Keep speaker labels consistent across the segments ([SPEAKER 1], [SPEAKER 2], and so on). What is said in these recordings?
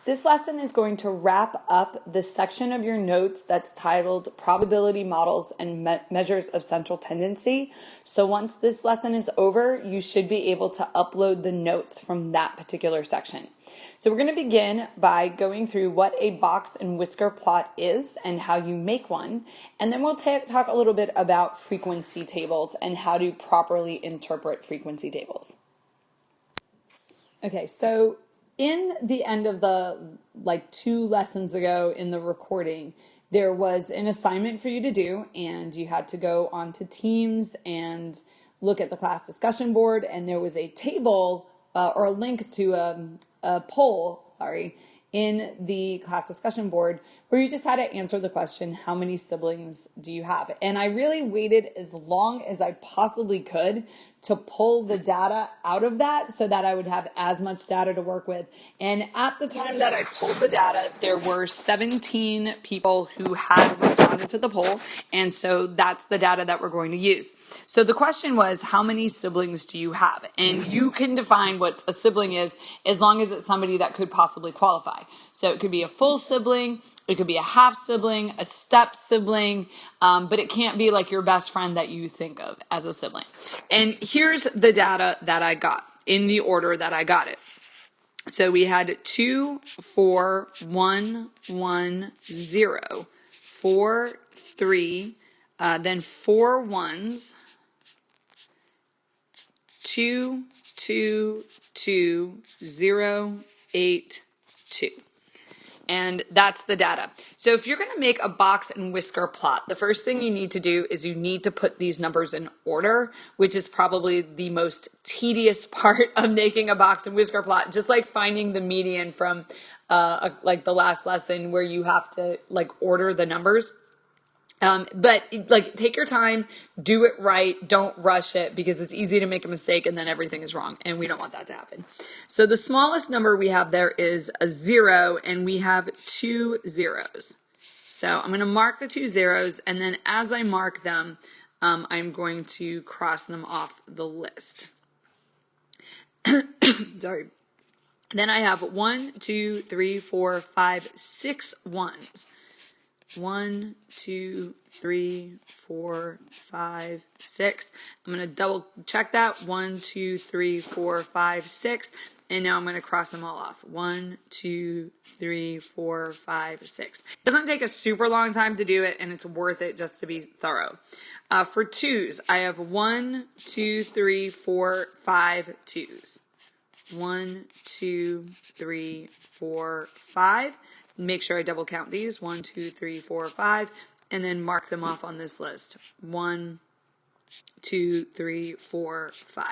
[SPEAKER 1] This lesson is going to wrap up the section of your notes that's titled Probability Models and Measures of Central Tendency. So once this lesson is over, you should be able to upload the notes from that particular section. So we're going to begin by going through what a box and whisker plot is and how you make one. And then we'll talk a little bit about frequency tables and how to properly interpret frequency tables. Okay, so in the end of the 2 lessons ago in the recording, there was an assignment for you to do, and you had to go onto Teams and look at the class discussion board, and there was a table or a link to a poll, in the class discussion board where you just had to answer the question, how many siblings do you have? And I really waited as long as I possibly could to pull the data out of that so that I would have as much data to work with. And at the time that I pulled the data, there were 17 people who had responded to the poll. And so that's the data that we're going to use. So the question was, how many siblings do you have? And you can define what a sibling is as long as it's somebody that could possibly qualify. So it could be a full sibling, it could be a half sibling, a step sibling, but it can't be like your best friend that you think of as a sibling. And here's the data that I got in the order that I got it. So we had 2, 4, 1, 1, 0, 4, 3, then 4 ones, 2, 2, 2, 0, 8, 2. And that's the data. So if you're going to make a box and whisker plot, the first thing you need to do is you need to put these numbers in order, which is probably the most tedious part of making a box and whisker plot. Just like finding the median from like the last lesson where you have to order the numbers. But take your time, do it right, don't rush it because it's easy to make a mistake and then everything is wrong and we don't want that to happen. So the smallest number we have there is a 0 and we have 2 zeros. So I'm going to mark the 2 zeros and then as I mark them, I'm going to cross them off the list. Sorry. Then I have 1, 2, 3, 4, 5, 6 ones. 1, 2, 3, 4, 5, 6. I'm going to double check that. 1, 2, 3, 4, 5, 6. And now I'm going to cross them all off. 1, 2, 3, 4, 5, 6. It doesn't take a super long time to do it, and it's worth it just to be thorough. For 2s, I have 1, 2, 3, 4, 5 2s. 1, 2, 3, 4, 5. Make sure I double count these. 1, 2, 3, 4, 5. And then mark them off on this list. 1, 2, 3, 4, 5.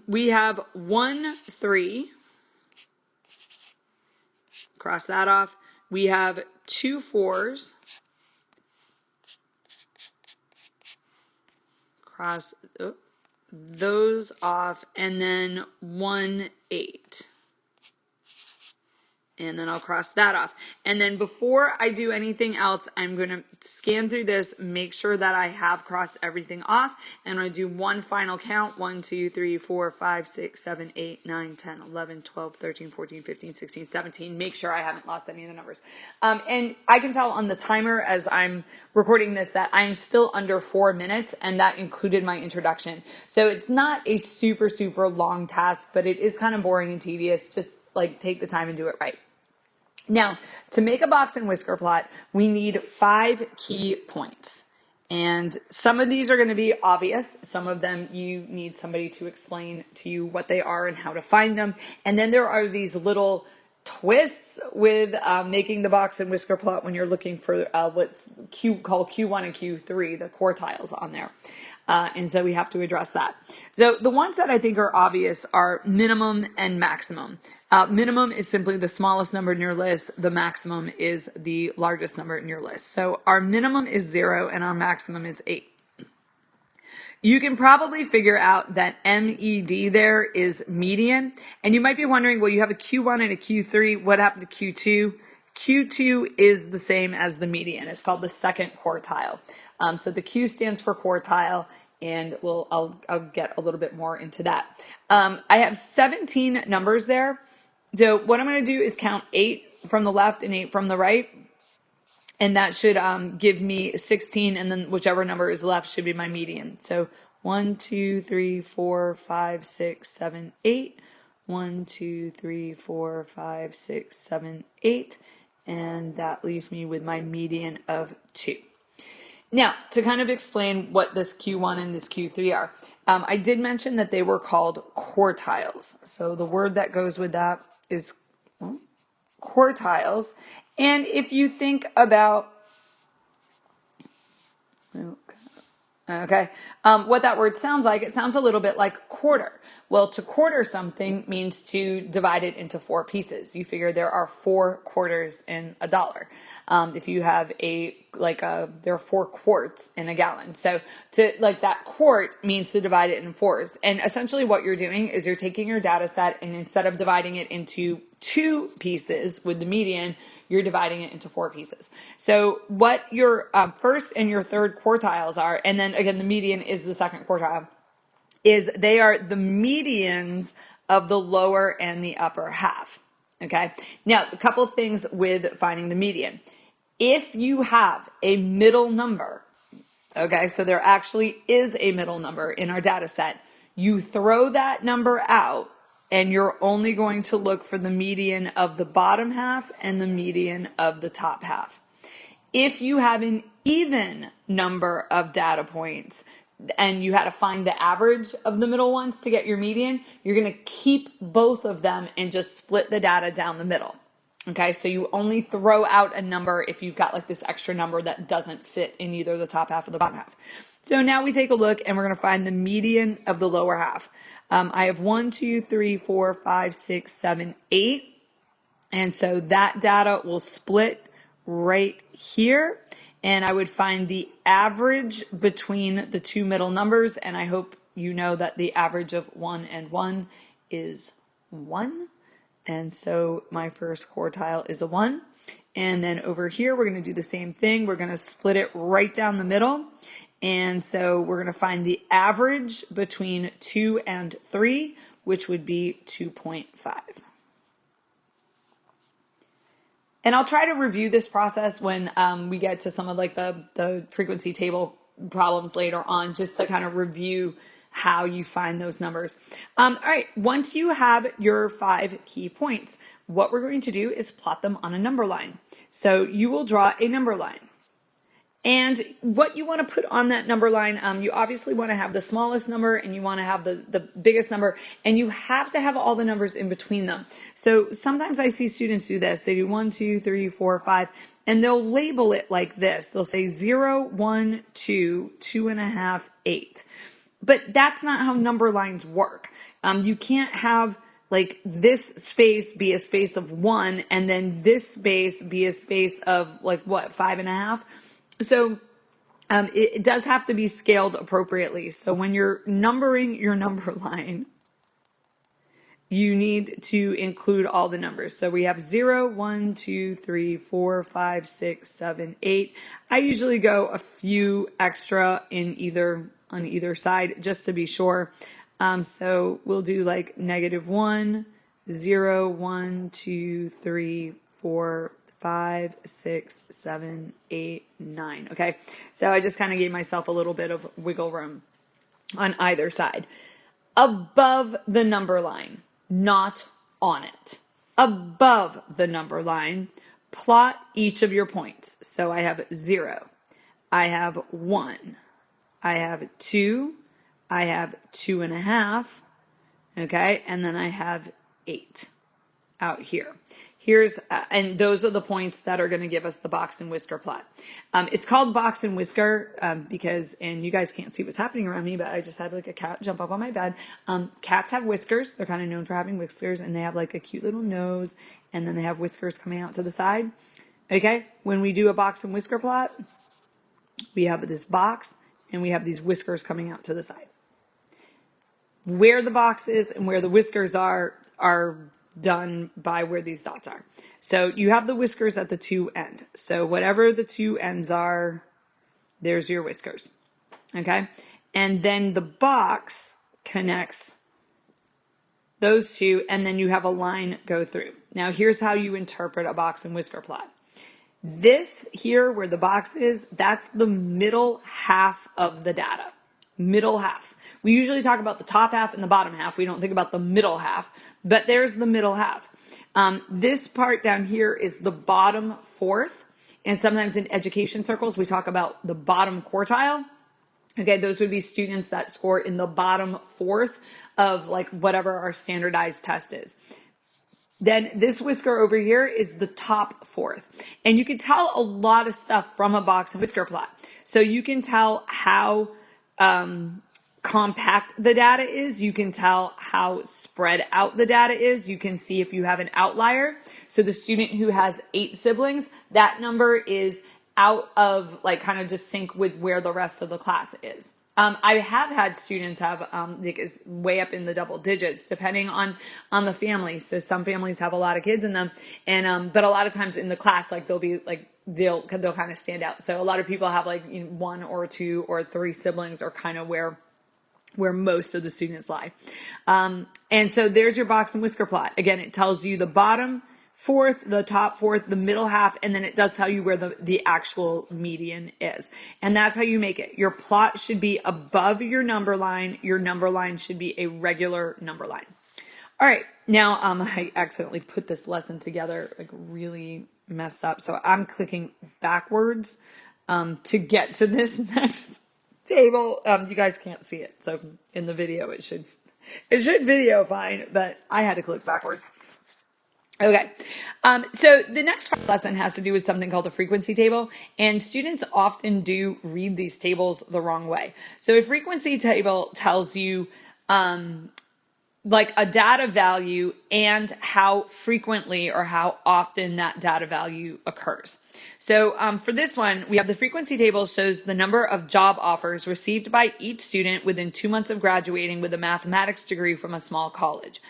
[SPEAKER 1] We have 1, 3. Cross that off. We have 2 4s. Cross those off. And then 1 8. And then I'll cross that off. And then before I do anything else, I'm going to scan through this, make sure that I have crossed everything off. And I'm going to do one final count. 1, 2, 3, 4, 5, 6, 7, 8, 9, 10, 11, 12, 13, 14, 15, 16, 17. Make sure I haven't lost any of the numbers. And I can tell on the timer as I'm recording this that I'm still under 4 minutes, and that included my introduction. So it's not a super, super long task, but it is kind of boring and tedious. Just take the time and do it right. Now, to make a box and whisker plot, we need 5 key points. And some of these are going to be obvious. Some of them you need somebody to explain to you what they are and how to find them. And then there are these little twists with making the box and whisker plot when you're looking for what's called Q1 and Q3, the quartiles on there. And so we have to address that. So the ones that I think are obvious are minimum and maximum. Minimum is simply the smallest number in your list. The maximum is the largest number in your list. So our minimum is 0 and our maximum is 8. You can probably figure out that MED there is median. And you might be wondering, well, you have a Q1 and a Q3. What happened to Q2? Q2 is the same as the median. It's called the second quartile. So the Q stands for quartile, and I'll get a little bit more into that. I have 17 numbers there. So what I'm going to do is count 8 from the left and 8 from the right. And that should give me 16, and then whichever number is left should be my median. So 1, 2, 3, 4, 5, 6, 7, 8. 1, 2, 3, 4, 5, 6, 7, 8. And that leaves me with my median of 2. Now, to kind of explain what this Q1 and this Q3 are, I did mention that they were called quartiles. So the word that goes with that is quartiles. And if you think about, okay, what that word sounds like, it sounds a little bit like quarter. Well, to quarter something means to divide it into 4 pieces. You figure there are 4 quarters in a dollar. If you have there are 4 quarts in a gallon. So that quart means to divide it in 4s. And essentially what you're doing is you're taking your data set, and instead of dividing it into 2 pieces with the median, you're dividing it into 4 pieces. So what your first and your third quartiles are, and then again, the median is the second quartile, is they are the medians of the lower and the upper half. Okay. Now, a couple of things with finding the median. If you have a middle number, okay, so there actually is a middle number in our data set, you throw that number out, and you're only going to look for the median of the bottom half and the median of the top half. If you have an even number of data points and you had to find the average of the middle ones to get your median, you're going to keep both of them and just split the data down the middle. Okay, so you only throw out a number if you've got like this extra number that doesn't fit in either the top half or the bottom half. So now we take a look and we're going to find the median of the lower half. I have 1, 2, 3, 4, 5, 6, 7, 8. And so that data will split right here. And I would find the average between the 2 middle numbers. And I hope you know that the average of 1 and 1 is 1. And so my first quartile is a 1. And then over here, we're going to do the same thing. We're going to split it right down the middle. And so we're going to find the average between 2 and 3, which would be 2.5. And I'll try to review this process when we get to some of like the frequency table problems later on, just to kind of review how you find those numbers. All right, once you have your 5 key points, what we're going to do is plot them on a number line. So you will draw a number line. And what you want to put on that number line, you obviously want to have the smallest number and you want to have the biggest number, and you have to have all the numbers in between them. So sometimes I see students do this. They do 1, 2, 3, 4, 5, and they'll label it like this. They'll say 0, 1, 2, 2.5, 8. But that's not how number lines work. You can't have like this space be a space of 1 and then this space be a space of like what, 5.5? So it does have to be scaled appropriately. So when you're numbering your number line, you need to include all the numbers. So we have 0, 1, 2, 3, 4, 5, 6, 7, 8. I usually go a few extra on either side just to be sure. So we'll do like -1, 0, 1, 2, 3, 4, 5, 6, 7, 8, 9. Okay, so I just kind of gave myself a little bit of wiggle room on either side. Above the number line, not on it. Above the number line, plot each of your points. So I have 0, I have 1, I have 2, I have 2.5, okay, and then I have 8 out here. And those are the points that are going to give us the box and whisker plot. It's called box and whisker because, and you guys can't see what's happening around me, but I just had like a cat jump up on my bed. Cats have whiskers. They're kind of known for having whiskers, and they have like a cute little nose, and then they have whiskers coming out to the side. Okay, when we do a box and whisker plot, we have this box, and we have these whiskers coming out to the side. Where the box is and where the whiskers are done by where these dots are. So you have the whiskers at the 2 ends. So whatever the 2 ends are, there's your whiskers. Okay? And then the box connects those two, and then you have a line go through. Now here's how you interpret a box and whisker plot. This here where the box is, that's the middle half of the data. Middle half. We usually talk about the top half and the bottom half. We don't think about the middle half, but there's the middle half. This part down here is the bottom fourth. And sometimes in education circles, we talk about the bottom quartile. Okay, those would be students that score in the bottom fourth of like whatever our standardized test is. Then this whisker over here is the top fourth. And you can tell a lot of stuff from a box and whisker plot. So you can tell how compact the data is. You can tell how spread out the data is. You can see if you have an outlier. So the student who has 8 siblings, that number is out of like kind of just sync with where the rest of the class is. I have had students have like is way up in the double digits depending on the family. So some families have a lot of kids in them, and but a lot of times in the class, like they'll be like they'll kind of stand out. So a lot of people have like 1 or 2 or 3 siblings, are kind of where most of the students lie. And so there's your box and whisker plot. Again, it tells you the bottom fourth, the top fourth, the middle half, and then it does tell you where the actual median is. And that's how you make it. Your plot should be above your number line. Your number line should be a regular number line. All right. Now, I accidentally put this lesson together, like really messed up. So I'm clicking backwards, to get to this next table. You guys can't see it. So in the video, it should video fine, but I had to click backwards. Okay. So the next lesson has to do with something called a frequency table, and students often do read these tables the wrong way. So a frequency table tells you, like a data value and how frequently or how often that data value occurs. So for this one, we have the frequency table shows the number of job offers received by each student within 2 months of graduating with a mathematics degree from a small college.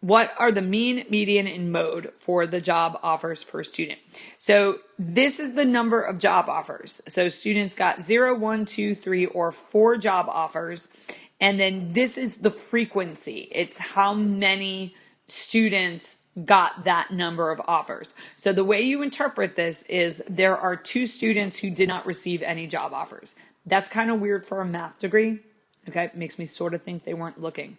[SPEAKER 1] What are the mean, median, and mode for the job offers per student? So this is the number of job offers. So students got 0, 1, 2, 3, or 4 job offers. And then this is the frequency. It's how many students got that number of offers. So the way you interpret this is there are 2 students who did not receive any job offers. That's kind of weird for a math degree. Okay, it makes me sort of think they weren't looking.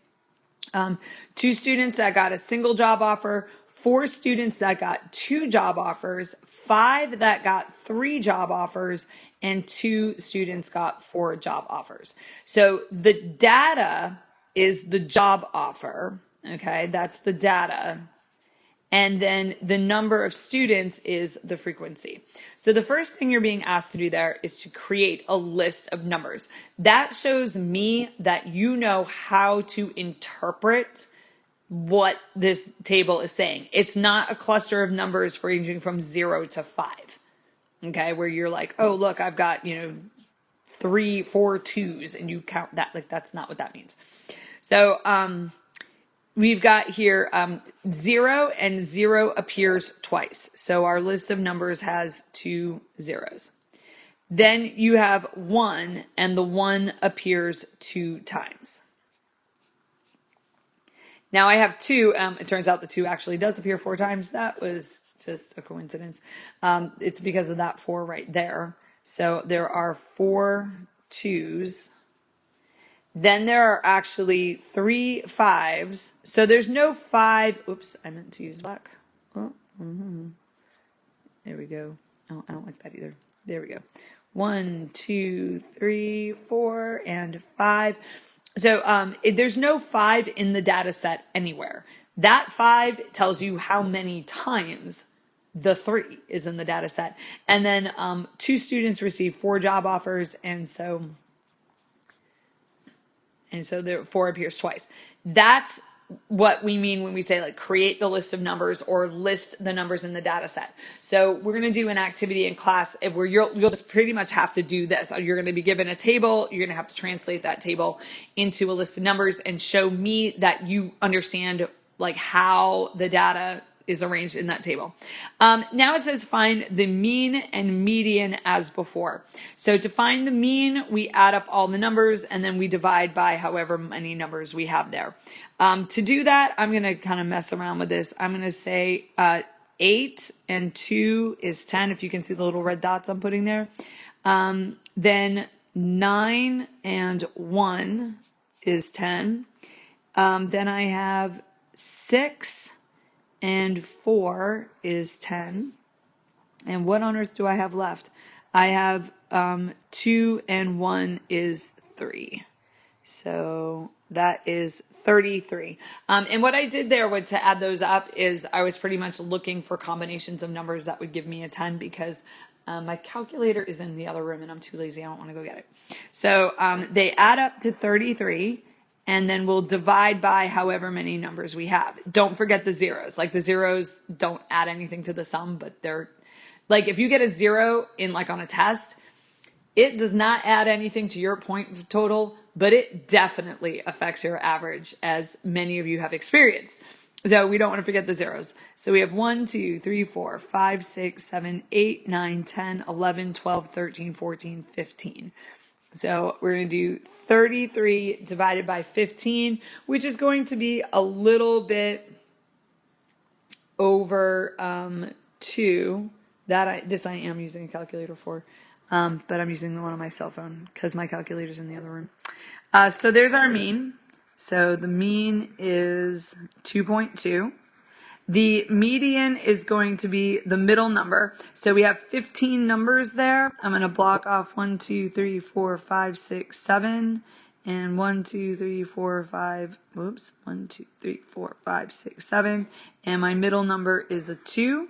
[SPEAKER 1] 2 students that got a single job offer, 4 students that got 2 job offers, 5 that got 3 job offers, and 2 students got 4 job offers. So the data is the job offer. Okay, that's the data. And then the number of students is the frequency. So the first thing you're being asked to do there is to create a list of numbers. That shows me that you know how to interpret what this table is saying. It's not a cluster of numbers ranging from 0 to 5. Okay, where you're like, oh, look, I've got, 3, 4 2s, and you count that. Like, that's not what that means. So, we've got here 0, and 0 appears twice. So our list of numbers has 2 zeros. Then you have 1, and the 1 appears 2 times. Now I have 2. It turns out the 2 actually does appear 4 times. That was just a coincidence. It's because of that 4 right there. So there are 4 2s. Then there are actually 3 5s. So there's no 5. Oops, I meant to use black. Oh, There we go. Oh, I don't like that either. There we go. 1, 2, 3, 4, and 5. So there's no 5 in the data set anywhere. That 5 tells you how many times the 3 is in the data set. And then 2 students receive 4 job offers, and so there 4 appears twice. That's what we mean when we say like create the list of numbers or list the numbers in the data set. So we're going to do an activity in class where you'll just pretty much have to do this. You're going to be given a table. You're going to have to translate that table into a list of numbers and show me that you understand like how the data is arranged in that table. Now it says find the mean and median as before. So to find the mean, we add up all the numbers and then we divide by however many numbers we have there. To do that, I'm going to kind of mess around with this. I'm going to say 8 and 2 is 10, if you can see the little red dots I'm putting there. Then 9 and 1 is 10. Then I have 6 and 4 is 10. And what on earth do I have left? I have 2 and 1 is 3. So that is 33. And what I did there to add those up is I was pretty much looking for combinations of numbers that would give me a 10 because my calculator is in the other room and I'm too lazy. I don't want to go get it. So they add up to 33 and then we'll divide by however many numbers we have. Don't forget the zeros. Like the zeros don't add anything to the sum, but they're like if you get a 0 in like on a test, it does not add anything to your point total, but it definitely affects your average, as many of you have experienced. So we don't want to forget the zeros. So we have 1, 2, 3, 4, 5, 6, 7, 8, 9, 10, 11, 12, 13, 14, 15. So we're going to do 33 divided by 15, which is going to be a little bit over 2. This I am using a calculator for. But I'm using the one on my cell phone because my calculator's in the other room. So there's our mean. So the mean is 2.2. The median is going to be the middle number. So we have 15 numbers there. I'm going to block off 1, 2, 3, 4, 5, 6, 7. And 1, 2, 3, 4, 5. Whoops. 1, 2, 3, 4, 5, 6, 7. And my middle number is a 2.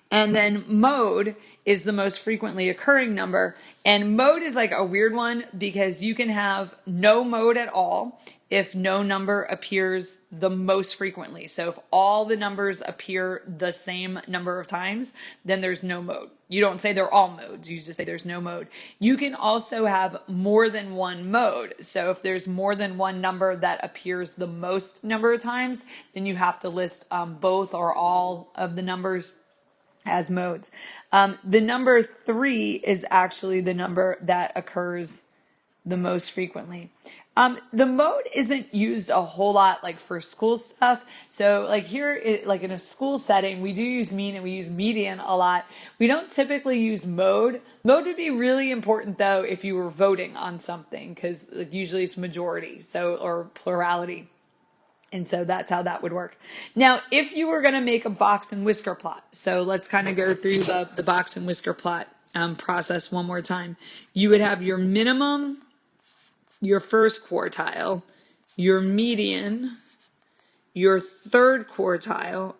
[SPEAKER 1] And then mode is the most frequently occurring number. And mode is like a weird one because you can have no mode at all if no number appears the most frequently. So if all the numbers appear the same number of times, then there's no mode. You don't say they're all modes. You just say there's no mode. You can also have more than one mode. So if there's more than one number that appears the most number of times, then you have to list both or all of the numbers as modes. The number 3 is actually the number that occurs the most frequently. The mode isn't used a whole lot like for school stuff. So like here, like in a school setting, we do use mean and we use median a lot. We don't typically use mode. Mode would be really important though if you were voting on something because like, usually it's majority, or plurality. And so that's how that would work. Now, if you were going to make a box and whisker plot, so let's kind of go through the box and whisker plot process one more time. You would have your minimum, your first quartile, your median, your third quartile,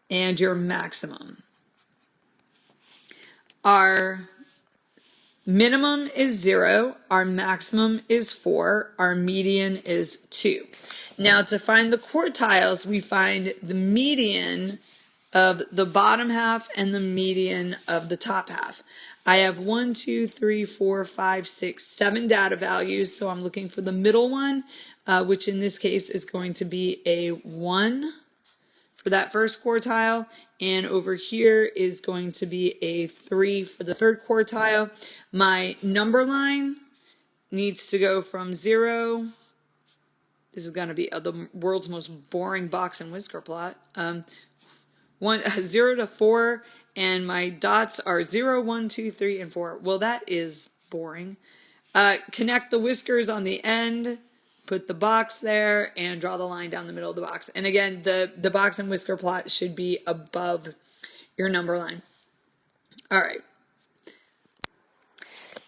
[SPEAKER 1] and your maximum. Our minimum is 0, our maximum is 4, our median is 2. Now to find the quartiles, we find the median of the bottom half and the median of the top half. I have 1, 2, 3, 4, 5, 6, 7 data values, so I'm looking for the middle one, which in this case is going to be a 1 for that first quartile, and over here is going to be a 3 for the third quartile. My number line needs to go from 0. This is going to be the world's most boring box and whisker plot. 0 to 4, and my dots are 0, 1, 2, 3, and 4. Well, that is boring. Connect the whiskers on the end. Put the box there and draw the line down the middle of the box. And again, the box and whisker plot should be above your number line. All right.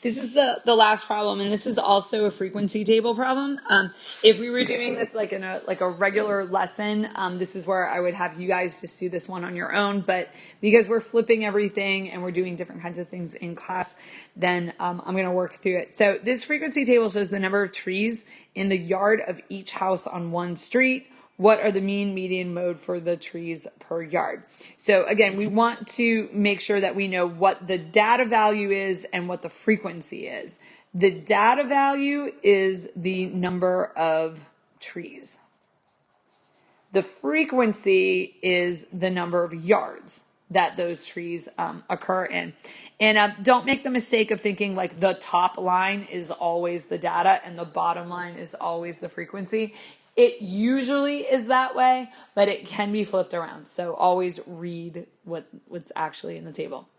[SPEAKER 1] This is the last problem, and this is also a frequency table problem. If we were doing this like in a regular lesson, this is where I would have you guys just do this one on your own. But because we're flipping everything and we're doing different kinds of things in class, then I'm going to work through it. So this frequency table shows the number of trees in the yard of each house on one street. What are the mean, median, mode for the trees per yard? So again, we want to make sure that we know what the data value is and what the frequency is. The data value is the number of trees. The frequency is the number of yards that those trees occur in. And don't make the mistake of thinking like the top line is always the data and the bottom line is always the frequency. It usually is that way, but it can be flipped around. So always read what's actually in the table.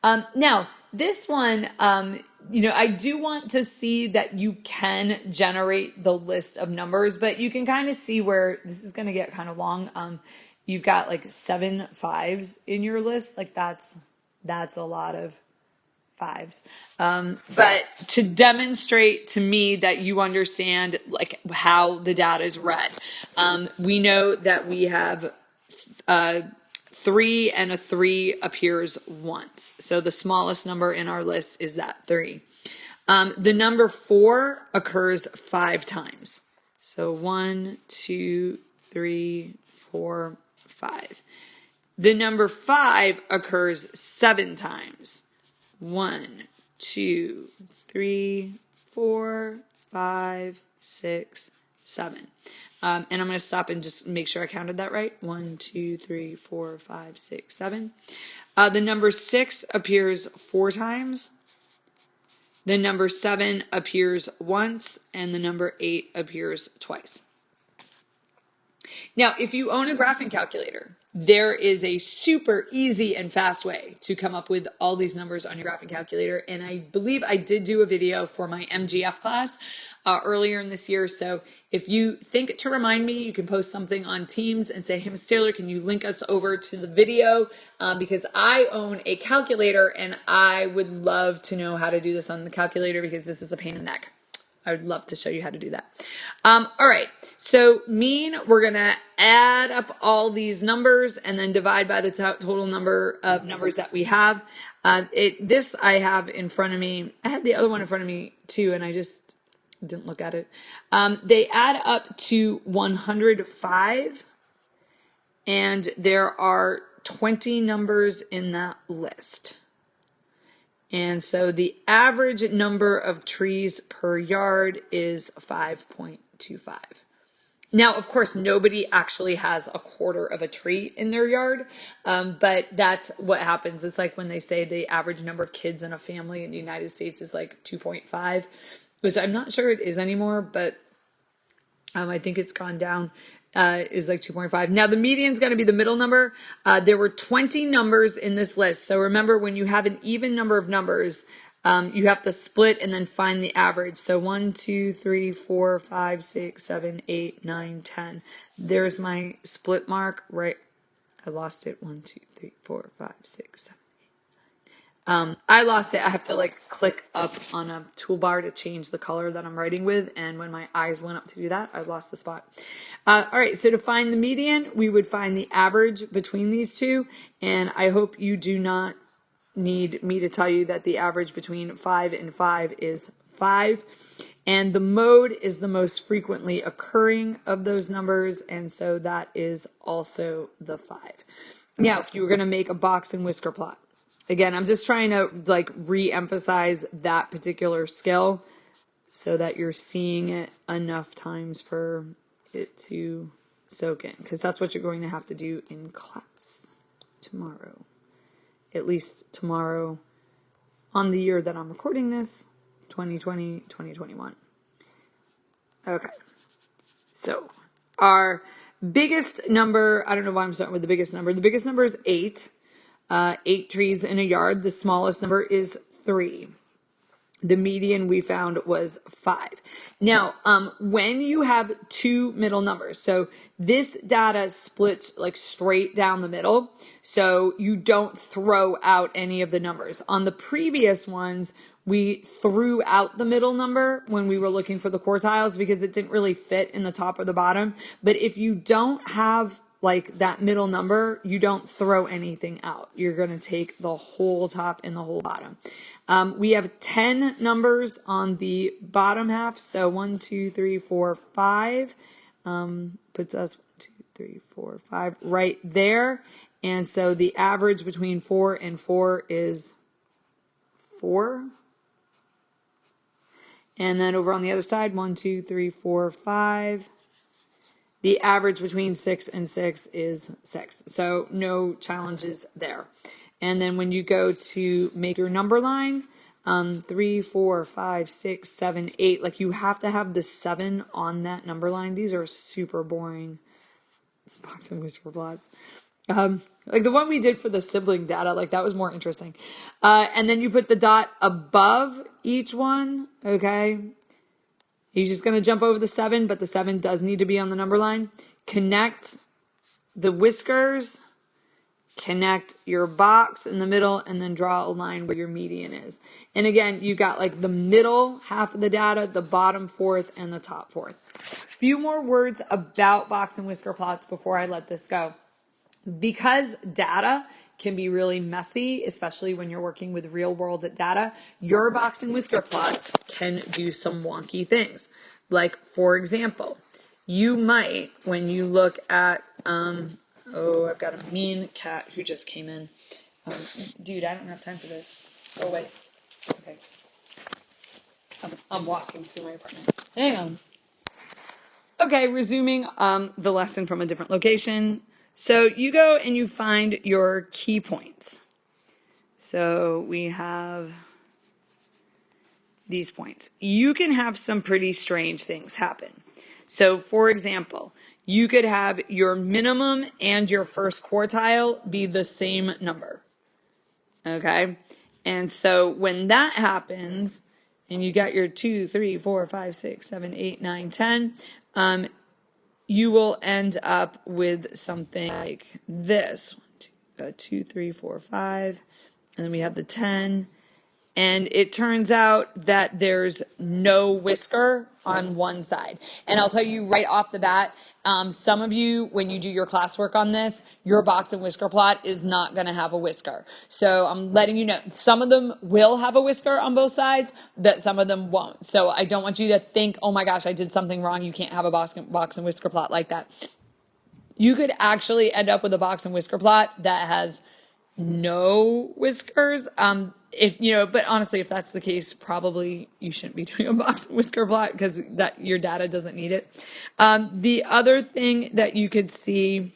[SPEAKER 1] Now, this one, I do want to see that you can generate the list of numbers, but you can kind of see where this is going to get kind of long. You've got like 7 5s in your list. Like that's a lot of 5s. But to demonstrate to me that you understand like how the data is read, we know that we have 3 and a 3 appears once. So the smallest number in our list is that 3. The number 4 occurs 5 times. So 1, 2, 3, 4, 5. The number 5 occurs 7 times. 1, 2, 3, 4, 5, 6, 7. And I'm going to stop and just make sure I counted that right. 1, 2, 3, 4, 5, 6, 7. The number 6 appears 4 times. The number 7 appears once, and the number 8 appears twice. Now, if you own a graphing calculator, there is a super easy and fast way to come up with all these numbers on your graphing calculator. And I believe I did do a video for my MGF class earlier in this year. So if you think to remind me, you can post something on Teams and say, hey, Ms. Taylor, can you link us over to the video? Because I own a calculator and I would love to know how to do this on the calculator because this is a pain in the neck. I would love to show you how to do that. All right. So mean, we're going to add up all these numbers and then divide by the total number of numbers that we have. This I have in front of me. I had the other one in front of me too, and I just didn't look at it. They add up to 105, and there are 20 numbers in that list. And so the average number of trees per yard is 5.25. Now, of course, nobody actually has a quarter of a tree in their yard, but that's what happens. It's like when they say the average number of kids in a family in the United States is like 2.5, which I'm not sure it is anymore, but I think it's gone down. Is like 2.5. Now the median is going to be the middle number. There were 20 numbers in this list. So remember, when you have an even number of numbers, you have to split and then find the average. So 1, 2, 3, 4, 5, 6, 7, 8, 9, 10. There's my split mark, right? I lost it. 1, 2, 3, 4, 5, 6, 7. I lost it. I have to like click up on a toolbar to change the color that I'm writing with. And when my eyes went up to do that, I lost the spot. All right. So to find the median, we would find the average between these two. And I hope you do not need me to tell you that the average between 5 and 5 is 5. And the mode is the most frequently occurring of those numbers. And so that is also the 5. Now, if you were going to make a box and whisker plot, again, I'm just trying to like re-emphasize that particular skill so that you're seeing it enough times for it to soak in, because that's what you're going to have to do in class tomorrow. At least tomorrow on the year that I'm recording this, 2020, 2021. Okay. So our biggest number, I don't know why I'm starting with the biggest number. The biggest number is 8. 8 trees in a yard. The smallest number is 3. The median we found was 5. Now, when you have 2 middle numbers, so this data splits like straight down the middle, so you don't throw out any of the numbers. On the previous ones, we threw out the middle number when we were looking for the quartiles because it didn't really fit in the top or the bottom. But if you don't have like that middle number, you don't throw anything out. You're going to take the whole top and the whole bottom. We have 10 numbers on the bottom half. So 1, 2, 3, 4, 5 puts us 1, 2, 3, 4, 5 right there. And so the average between 4 and 4 is 4. And then over on the other side, 1, 2, 3, 4, 5. The average between 6 and 6 is 6. So no challenges there. And then when you go to make your number line, 3, 4, 5, 6, 7, 8, like you have to have the 7 on that number line. These are super boring box and whisker plots. Like the one we did for the sibling data, like that was more interesting. And then you put the dot above each one, okay? You're just going to jump over the 7, but the 7 does need to be on the number line. Connect the whiskers, connect your box in the middle, and then draw a line where your median is. And again, you got like the middle half of the data, the bottom fourth, and the top fourth. Few more words about box and whisker plots before I let this go. Because data can be really messy, especially when you're working with real world data, your box and whisker plots can do some wonky things. Like, for example, you might, when you look at, oh, I've got a mean cat who just came in. Dude, I don't have time for this. Oh, wait. Okay. I'm walking through my apartment. Hang on. Okay, resuming the lesson from a different location. So you go and you find your key points. So we have these points. You can have some pretty strange things happen. So for example, you could have your minimum and your first quartile be the same number. Okay? And so when that happens, and you got your 2, 3, 4, 5, 6, 7, 8, 9, 10, you will end up with something like this. 2, 3, 4, 5. And then we have the 10. And it turns out that there's no whisker on one side. And I'll tell you right off the bat, some of you, when you do your classwork on this, your box and whisker plot is not going to have a whisker. So I'm letting you know, some of them will have a whisker on both sides, but some of them won't. So I don't want you to think, oh my gosh, I did something wrong. You can't have a box and whisker plot like that. You could actually end up with a box and whisker plot that has no whiskers. But honestly, if that's the case, probably you shouldn't be doing a box and whisker plot because that your data doesn't need it. The other thing that you could see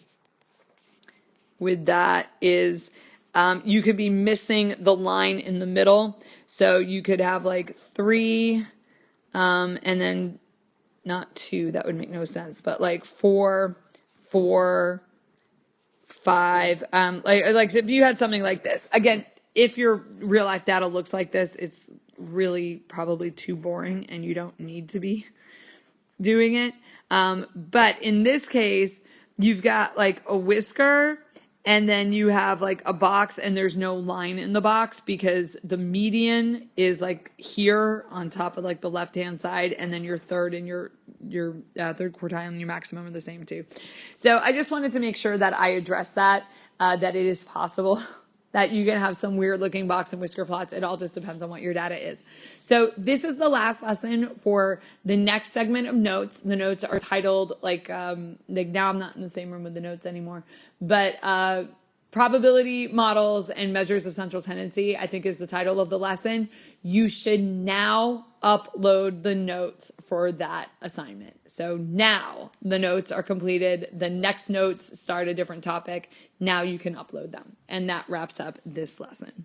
[SPEAKER 1] with that is you could be missing the line in the middle. So you could have like 3, and then not 2, that would make no sense, but like 4, 4, 5, like if you had something like this, again, if your real life data looks like this, it's really probably too boring and you don't need to be doing it. But in this case, you've got like a whisker and then you have like a box and there's no line in the box because the median is like here on top of like the left hand side, and then your third and your third quartile and your maximum are the same too. So I just wanted to make sure that I addressed that it is possible that you can have some weird looking box and whisker plots. It all just depends on what your data is. So this is the last lesson for the next segment of notes. The notes are titled like now I'm not in the same room with the notes anymore, but probability models and measures of central tendency, I think, is the title of the lesson. You should now upload the notes for that assignment. So now the notes are completed. The next notes start a different topic. Now you can upload them. And that wraps up this lesson.